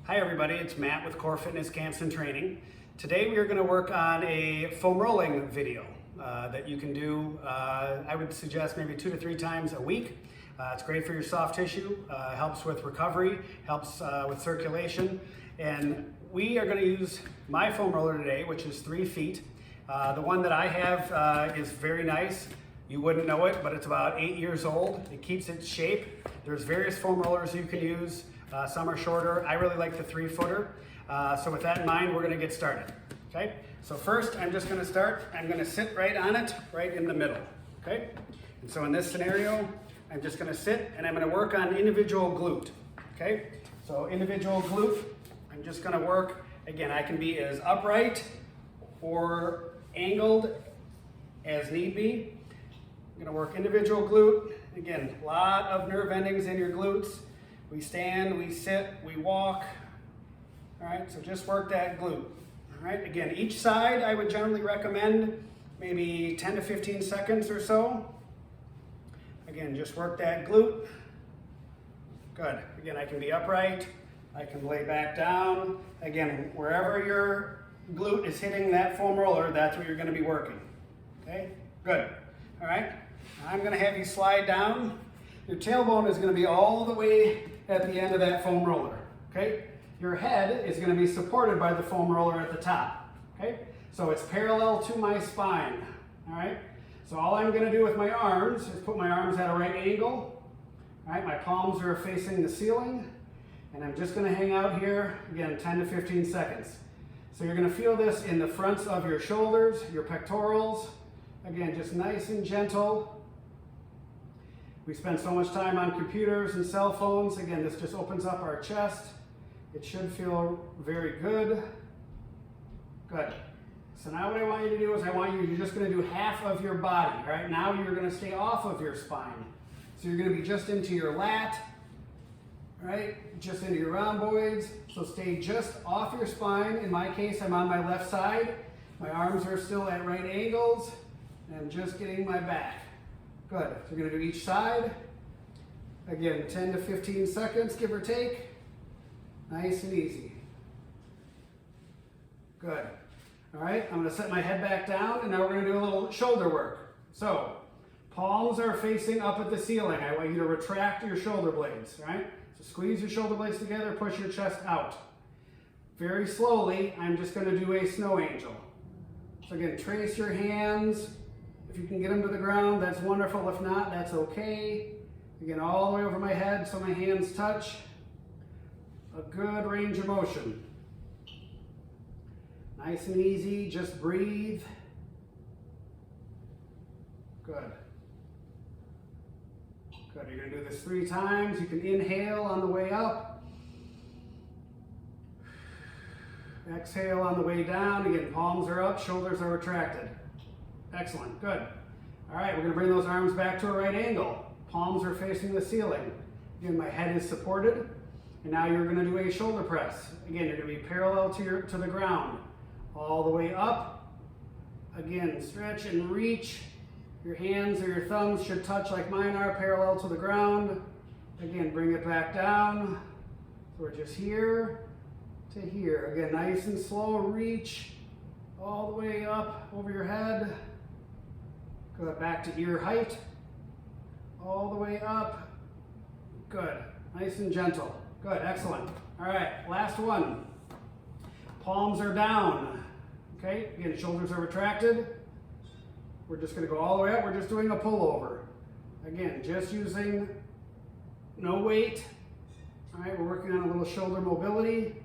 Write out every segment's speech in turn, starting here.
Hi everybody, it's Matt with Core Fitness Camps and Training. Today we are going to work on a foam rolling video that you can do, I would suggest maybe 2 to 3 times a week. It's great for your soft tissue, helps with recovery, helps with circulation, and we are going to use my foam roller today, which is 3 feet. The one that I have is very nice. You wouldn't know it, but it's about 8 years old. It keeps its shape. There's various foam rollers you can use. Some are shorter. I really like the 3-footer. So with that in mind, we're going to get started. Okay. So first, I'm just going to start. I'm going to sit right on it, right in the middle. Okay. And so in this scenario, I'm just going to sit and I'm going to work on individual glute. Okay. So individual glute. I'm just going to work. Again, I can be as upright or angled as need be. I'm going to work individual glute. Again, a lot of nerve endings in your glutes. We stand, we sit, we walk. All right, so just work that glute. All right, again, each side I would generally recommend maybe 10 to 15 seconds or so. Again, just work that glute. Good. Again, I can be upright. I can lay back down. Again, wherever your glute is hitting that foam roller, that's what you're going to be working. Okay, good. All right, I'm going to have you slide down. Your tailbone is going to be all the way at the end of that foam roller, okay? Your head is going to be supported by the foam roller at the top, okay? So it's parallel to my spine, all right? So all I'm going to do with my arms is put my arms at a right angle, all right? My palms are facing the ceiling, and I'm just going to hang out here, again, 10 to 15 seconds. So you're going to feel this in the fronts of your shoulders, your pectorals, again, just nice and gentle. We spend so much time on computers and cell phones. Again, this just opens up our chest. It should feel very good. Good. So now what I want you to do is you're just going to do half of your body. All right, now you're going to stay off of your spine. So you're going to be just into your lat, right? Just into your rhomboids. So stay just off your spine. In my case, I'm on my left side. My arms are still at right angles. And I'm just getting my back. Good. So we're going to do each side. Again, 10 to 15 seconds, give or take. Nice and easy. Good. All right, I'm going to set my head back down, and now we're going to do a little shoulder work. So, palms are facing up at the ceiling. I want you to retract your shoulder blades, right? So squeeze your shoulder blades together, push your chest out. Very slowly, I'm just going to do a snow angel. So again, trace your hands. If you can get them to the ground, that's wonderful. If not, that's okay. Again, all the way over my head so my hands touch. A good range of motion. Nice and easy, just breathe. Good. Good, you're going to do this 3 times. You can inhale on the way up. Exhale on the way down. Again, palms are up, shoulders are retracted. Excellent, good. All right, we're going to bring those arms back to a right angle. Palms are facing the ceiling. Again, my head is supported. And now you're going to do a shoulder press. Again, you're going to be parallel to the ground. All the way up. Again, stretch and reach. Your hands or your thumbs should touch like mine are, parallel to the ground. Again, bring it back down. So we're just here to here. Again, nice and slow, reach all the way up over your head. Go back to ear height. All the way up. Good. Nice and gentle. Good. Excellent. All right. Last one. Palms are down. Okay. Again, shoulders are retracted. We're just going to go all the way up. We're just doing a pullover. Again, just using no weight. All right. We're working on a little shoulder mobility.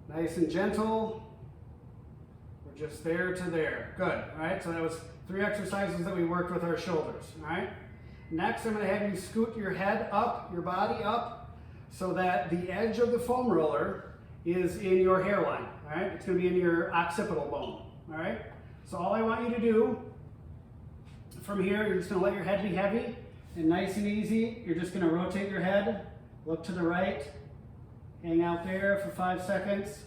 Nice and gentle. We're just there to there. Good. All right. So that was 3 exercises that we worked with our shoulders. All right. Next, I'm going to have you scoot your head up, your body up, so that the edge of the foam roller is in your hairline. All right. It's going to be in your occipital bone. All right. So all I want you to do from here, you're just going to let your head be heavy and nice and easy. You're just going to rotate your head, look to the right, hang out there for 5 seconds.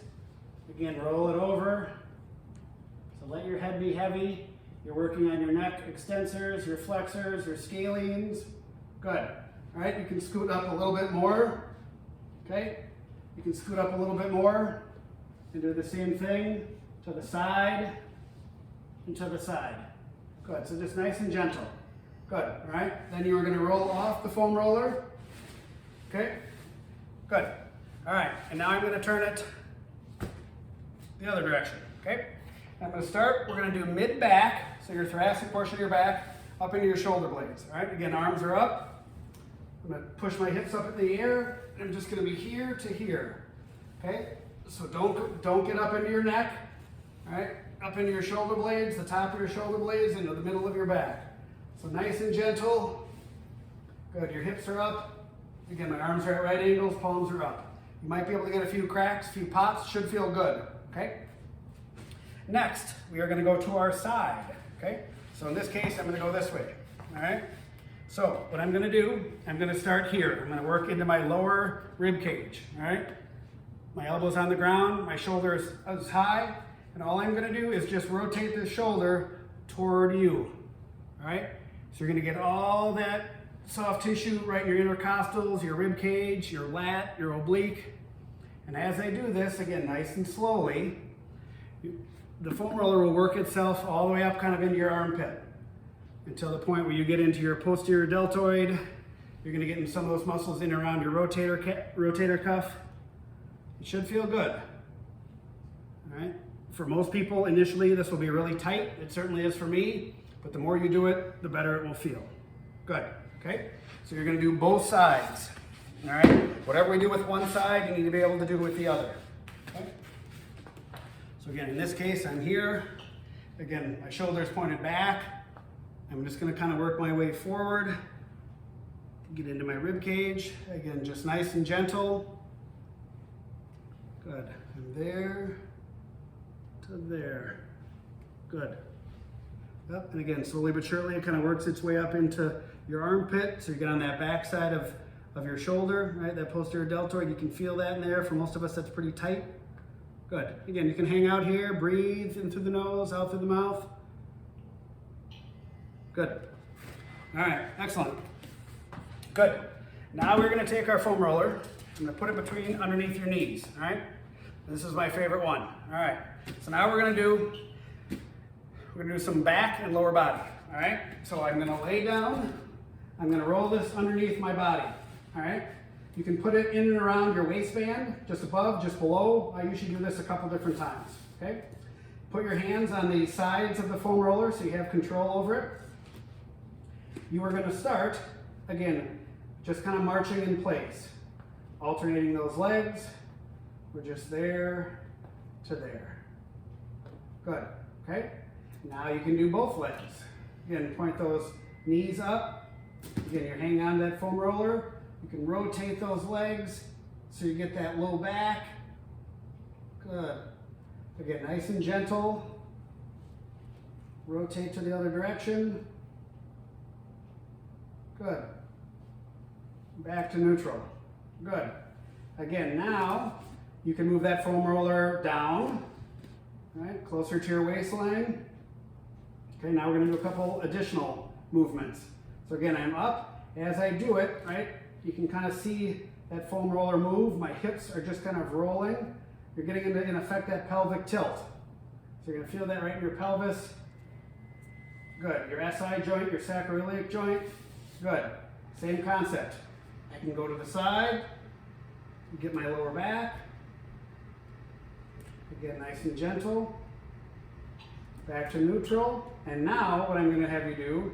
Again, roll it over. So let your head be heavy. You're working on your neck extensors, your flexors, your scalenes. Good. All right, you can scoot up a little bit more. Okay. You can scoot up a little bit more and do the same thing to the side and to the side. Good, so just nice and gentle. Good, all right? Then you are gonna roll off the foam roller. Okay, good. All right, and now I'm gonna turn it the other direction, okay? I'm gonna start, we're gonna do mid-back, so your thoracic portion of your back, up into your shoulder blades, all right? Again, arms are up. I'm gonna push my hips up in the air, and I'm just gonna be here to here, okay? So don't get up into your neck, all right? Up into your shoulder blades, the top of your shoulder blades, into the middle of your back. So nice and gentle. Good, your hips are up. Again, my arms are at right angles, palms are up. You might be able to get a few cracks, a few pops, should feel good, okay? Next, we are gonna go to our side, okay? So in this case, I'm gonna go this way, all right? So what I'm gonna do, I'm gonna start here. I'm gonna work into my lower rib cage, all right? My elbow's on the ground, my shoulder is high, and all I'm gonna do is just rotate the shoulder toward you, all right? So you're gonna get all that soft tissue right in your intercostals, your rib cage, your lat, your oblique. And as I do this, again, nice and slowly, the foam roller will work itself all the way up kind of into your armpit until the point where you get into your posterior deltoid. You're gonna get in some of those muscles in around your rotator cuff. It should feel good, all right? For most people, initially, this will be really tight. It certainly is for me, but the more you do it, the better it will feel. Good, okay? So you're gonna do both sides, all right? Whatever we do with one side, you need to be able to do with the other, okay? So again, in this case, I'm here. Again, my shoulder's pointed back. I'm just gonna kind of work my way forward, get into my rib cage. Again, just nice and gentle. Good, from there to there. Good. Yep, and again, slowly but surely, it kind of works its way up into your armpit. So you get on that back side of your shoulder, right? That posterior deltoid, you can feel that in there. For most of us, that's pretty tight. Good. Again, you can hang out here, breathe in through the nose, out through the mouth. Good. All right, excellent. Good. Now we're gonna take our foam roller. I'm gonna put it underneath your knees, all right? This is my favorite one. All right, so now we're gonna do some back and lower body, all right? So I'm gonna lay down, I'm gonna roll this underneath my body, all right? You can put it in and around your waistband, just above, just below. I usually do this a couple different times, okay? Put your hands on the sides of the foam roller so you have control over it. You are gonna start, again, just kind of marching in place, alternating those legs. We're just there to there. Good, okay? Now you can do both legs. Again, point those knees up. Again, you're hanging on that foam roller. You can rotate those legs so you get that low back. Good. Again, nice and gentle. Rotate to the other direction. Good. Back to neutral. Good. Again, now you can move that foam roller down, right, closer to your waistline. Okay, now we're gonna do a couple additional movements. So again, I'm up. As I do it, right, you can kind of see that foam roller move. My hips are just kind of rolling. You're getting into, in effect, that pelvic tilt. So you're gonna feel that right in your pelvis. Good, your SI joint, your sacroiliac joint. Good, same concept. I can go to the side, get my lower back. Again, nice and gentle. Back to neutral. And now what I'm gonna have you do,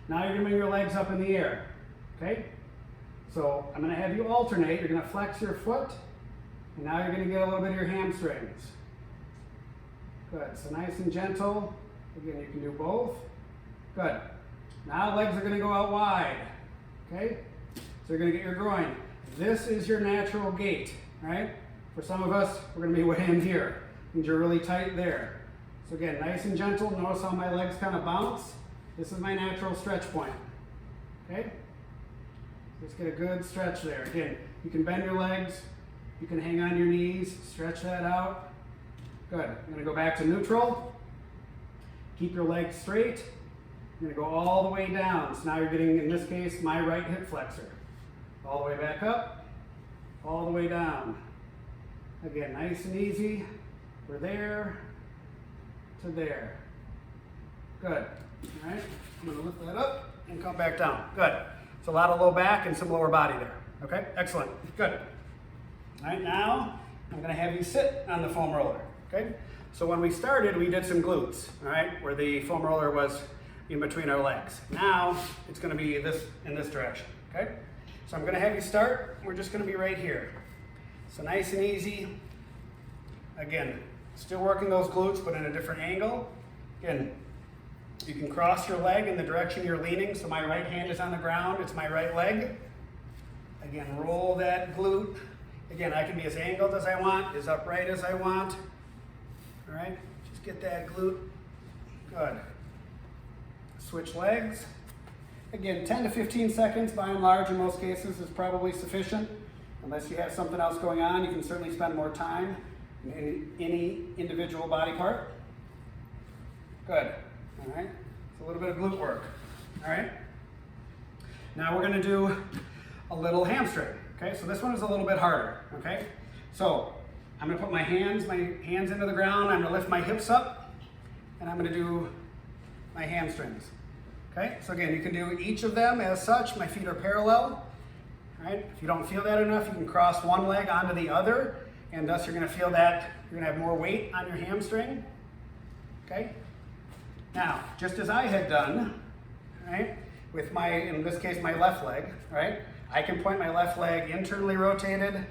now you're gonna bring your legs up in the air, okay? So I'm gonna have you alternate. You're gonna flex your foot, and now you're gonna get a little bit of your hamstrings. Good, so nice and gentle. Again, you can do both. Good. Now legs are gonna go out wide, okay? So you're gonna get your groin. This is your natural gait, right? For some of us, we're gonna be way in here. Means you're really tight there. So again, nice and gentle. Notice how my legs kind of bounce. This is my natural stretch point, okay? Just get a good stretch there. Again, you can bend your legs. You can hang on your knees, stretch that out. Good. I'm gonna go back to neutral. Keep your legs straight. You're gonna go all the way down. So now you're getting, in this case, my right hip flexor. All the way back up, all the way down. Again, nice and easy. We're there to there. Good. All right, I'm gonna lift that up and come back down. Good. It's a lot of low back and some lower body there. Okay, excellent. Good. All right, now I'm gonna have you sit on the foam roller. Okay, so when we started, we did some glutes, all right, where the foam roller was in between our legs. Now it's gonna be this in this direction. Okay, so I'm gonna have you start. We're just gonna be right here. So nice and easy. Again, still working those glutes, but in a different angle. Again, you can cross your leg in the direction you're leaning. So my right hand is on the ground, it's my right leg. Again, roll that glute. Again, I can be as angled as I want, as upright as I want. All right, just get that glute. Good. Switch legs. Again, 10 to 15 seconds by and large in most cases is probably sufficient. Unless you have something else going on, you can certainly spend more time in any individual body part. Good. All right, it's a little bit of glute work. All right. Now we're gonna do a little hamstring. Okay, so this one is a little bit harder. Okay, so I'm gonna put my hands into the ground. I'm gonna lift my hips up, and I'm gonna do my hamstrings. Okay, so again, you can do each of them as such. My feet are parallel. All right, if you don't feel that enough, you can cross one leg onto the other, and thus you're gonna feel that you're gonna have more weight on your hamstring. Okay. Now, just as I had done, right, with my, in this case, my left leg, right, I can point my left leg internally rotated,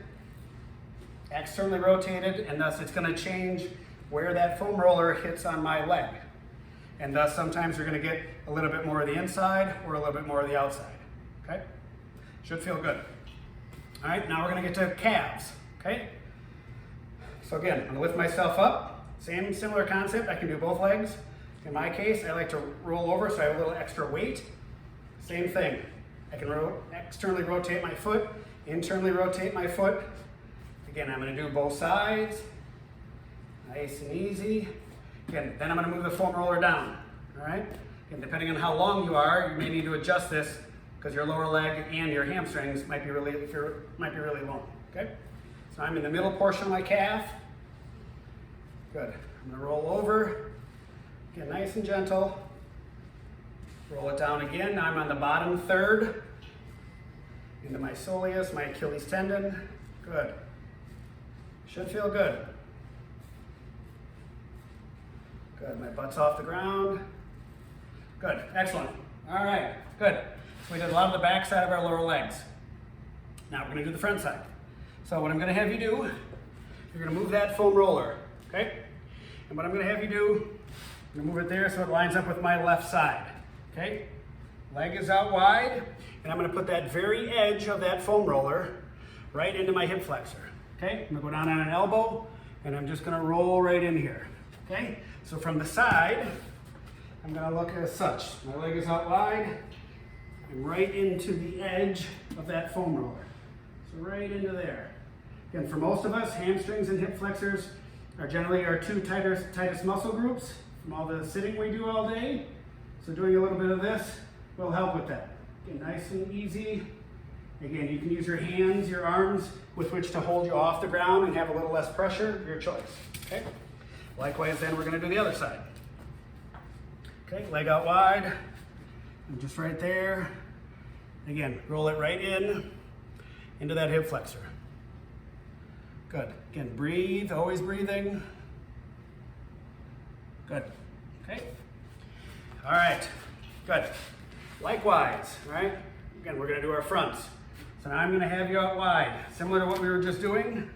externally rotated, and thus it's going to change where that foam roller hits on my leg. And thus sometimes you're going to get a little bit more of the inside or a little bit more of the outside, okay? Should feel good. All right, now we're going to get to calves, okay? So again, I'm going to lift myself up. Same similar concept, I can do both legs. In my case, I like to roll over so I have a little extra weight. Same thing. I can externally rotate my foot, internally rotate my foot. Again, I'm going to do both sides. Nice and easy. Again, then I'm going to move the foam roller down. All right? And depending on how long you are, you may need to adjust this because your lower leg and your hamstrings might be really long. Okay? So I'm in the middle portion of my calf. Good. I'm going to roll over. Again, nice and gentle. Roll it down again. Now I'm on the bottom third. Into my soleus, my Achilles tendon. Good. Should feel good. Good. My butt's off the ground. Good. Excellent. All right. Good. So we did a lot of the back side of our lower legs. Now we're going to do the front side. So what I'm going to have you do, you're going to move that foam roller. Okay? And what I'm going to have you do, I'm going to move it there so it lines up with my left side. Okay? Leg is out wide, and I'm going to put that very edge of that foam roller right into my hip flexor. Okay? I'm going to go down on an elbow, and I'm just going to roll right in here. Okay? So from the side, I'm going to look as such. My leg is out wide. I'm right into the edge of that foam roller. So right into there. Again, for most of us, hamstrings and hip flexors are generally our two tightest muscle groups from all the sitting we do all day. So doing a little bit of this will help with that. Okay, nice and easy. Again, you can use your hands, your arms with which to hold you off the ground and have a little less pressure, your choice. Okay? Likewise, then we're going to do the other side. Okay, leg out wide, and just right there. Again, roll it right into that hip flexor. Good. Again, breathe, always breathing. Good. Okay. All right. Good. Likewise, all right? Again, we're going to do our fronts. So now I'm going to have you out wide, similar to what we were just doing.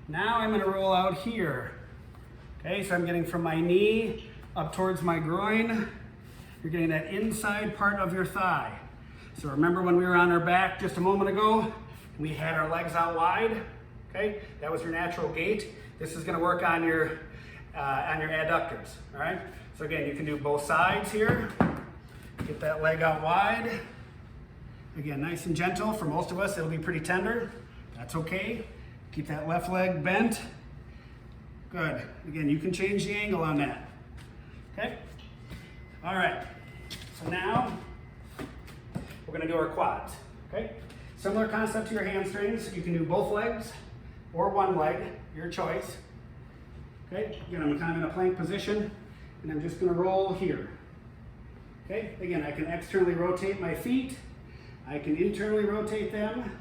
Now I'm going to roll out here. Okay, so I'm getting from my knee up towards my groin. You're getting that inside part of your thigh. So remember when we were on our back just a moment ago, we had our legs out wide. Okay, that was your natural gait. This is going to work on your adductors. All right. So again, you can do both sides here. Get that leg out wide. Again, nice and gentle. For most of us, it'll be pretty tender. That's okay. Keep that left leg bent. Good. Again, you can change the angle on that. Okay. All right. So now we're going to do our quads. Okay. Similar concept to your hamstrings. You can do both legs or one leg, your choice. Okay, again, I'm kind of in a plank position, and I'm just going to roll here. Okay, again, I can externally rotate my feet. I can internally rotate them.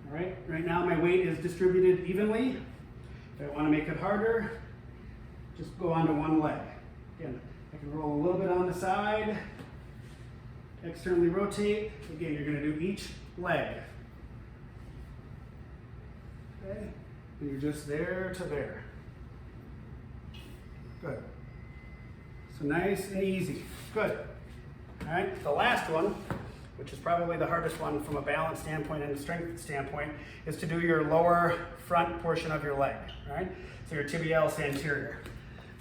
All right, right now my weight is distributed evenly. If I want to make it harder, just go onto one leg. Again, I can roll a little bit on the side, externally rotate. Again, you're going to do each leg. Okay, and you're just there to there. Good. So nice and easy. Good. All right, the last one, which is probably the hardest one from a balance standpoint and a strength standpoint, is to do your lower front portion of your leg. All right, so your tibialis anterior.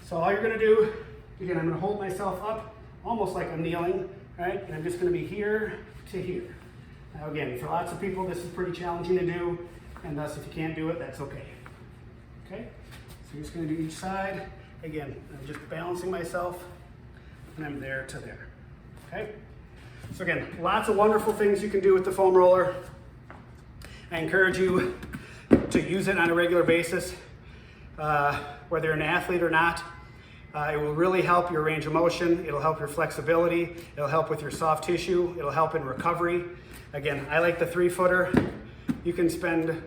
So all you're going to do, again, I'm going to hold myself up almost like I'm kneeling, right? And I'm just going to be here to here. Now again, for lots of people, this is pretty challenging to do, and thus if you can't do it, that's okay. Okay, so you're just going to do each side. Again, I'm just balancing myself, and I'm there to there. Okay? So again, lots of wonderful things you can do with the foam roller. I encourage you to use it on a regular basis, whether you're an athlete or not. It will really help your range of motion. It'll help your flexibility. It'll help with your soft tissue. It'll help in recovery. Again, I like the 3-footer. You can spend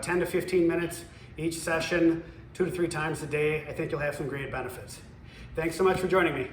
10 to 15 minutes each session, 2 to 3 times a day. I think you'll have some great benefits. Thanks so much for joining me.